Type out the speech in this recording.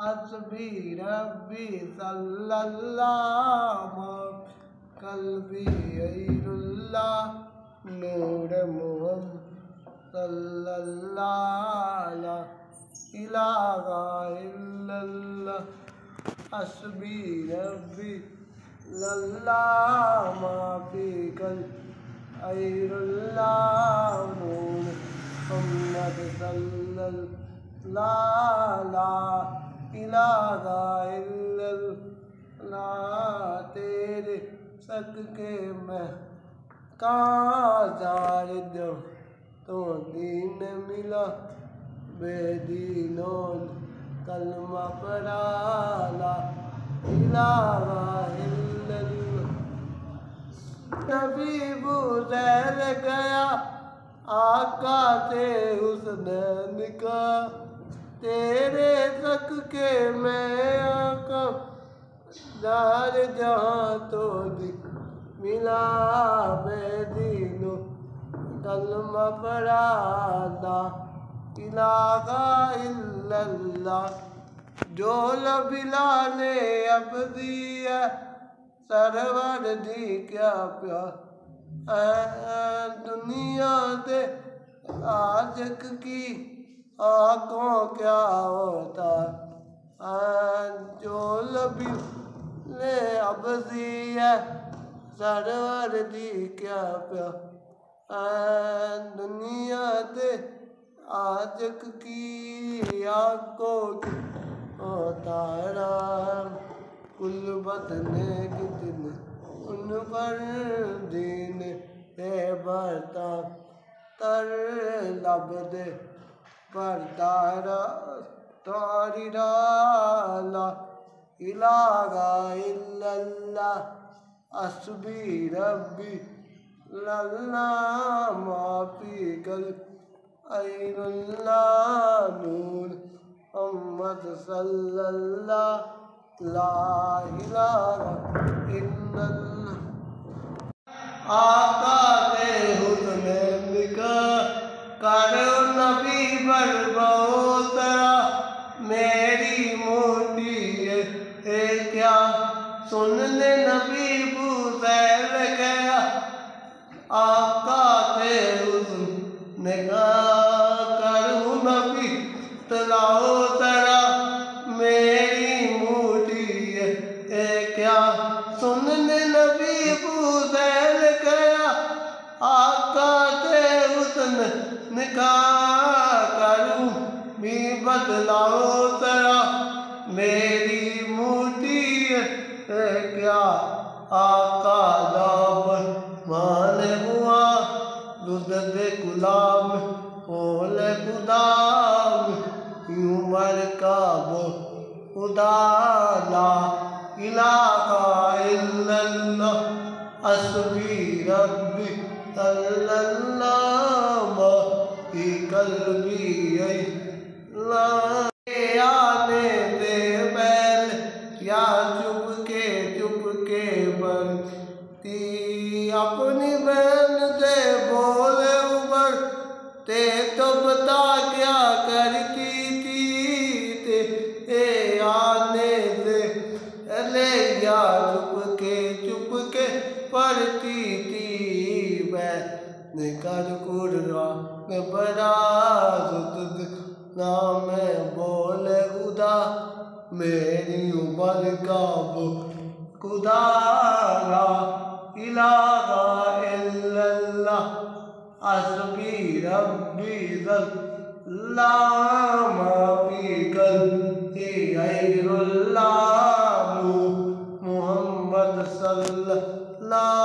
हस्बी रब्बी सल्लल्लाहु कल्बी गैरुल्लाह नूर मुहम्मद सल्लल्लाहु इलाहा इल्लल्लाह हस्बी रब्बी सल्लल्लाहु माफी कल्बी गैरुल्लाह नूर मुहम्मद सल्लल्लाहु इलाहा इल्लल्लाह। तेरे सदके मैं कहाँ जार दूँ तो दीन मिला बेदीनों कलमा पढ़ा ला इलाहा इल्लल्लाह। नबी बुज़ैर गया आका से हुस्नैन का तेरे सदके मैं आका जार जहाँ तो मिला बेदीनो कलमा पढ़ा ला इलाहा इल्लल्लाह। जो बिलाले अब दिया सरवर दी क्या प्यार दुनिया दे आशिक की आँखों क्या होता जो बिलाले अब दिया सरवर दी क्या प्यार दुनिया दे आशिक की आँखों की होता कुलबत ने कितने उन पर दीन है बरता तर लब दे बरतारा तारी डाला इलाहा इल्लल्लाह हस्बी रब्बी लल्लाह माफी कल ऐरुल्लाह नूर मुहम्मद सल्लल्लाहु ला इलाहा इल्लल्लाह। आका के हुस्नैन का करो नबी पर बहुत मेरी मोटी है क्या सुनने नबी बुज़ैर गया आका के हुस्न का करो नबी तलाओ तरा मेरी मोटी है क्या सुनने नबी बुज़ैर गया आका के हुस्न निकाह करूं भी बदलाओ तरा मेरी मोटी है क्या आका दामन मान हुआ दूध दे गुलाम बोले गुदाम उमर का वो उदाला इलाहा इल्लल्लाह हस्बी रब्बी सल्लल्लाहु कल्बी आने से पहले या चुप के बनती अपनी बहन से बोले उबर ते तो बता क्या करती थी ते आने से ले या चुप के पढ़ती थी मैं निकल कुर्रा में बड़ा नाम बोले खुदा मेरी उम्र का वो खुदा इलाहा इल्लल्लाह हस्बी रब्बी सल्लल्लाहु माफी कल्बी गैरुल्लाह मुहम्मद सल्लल्लाहु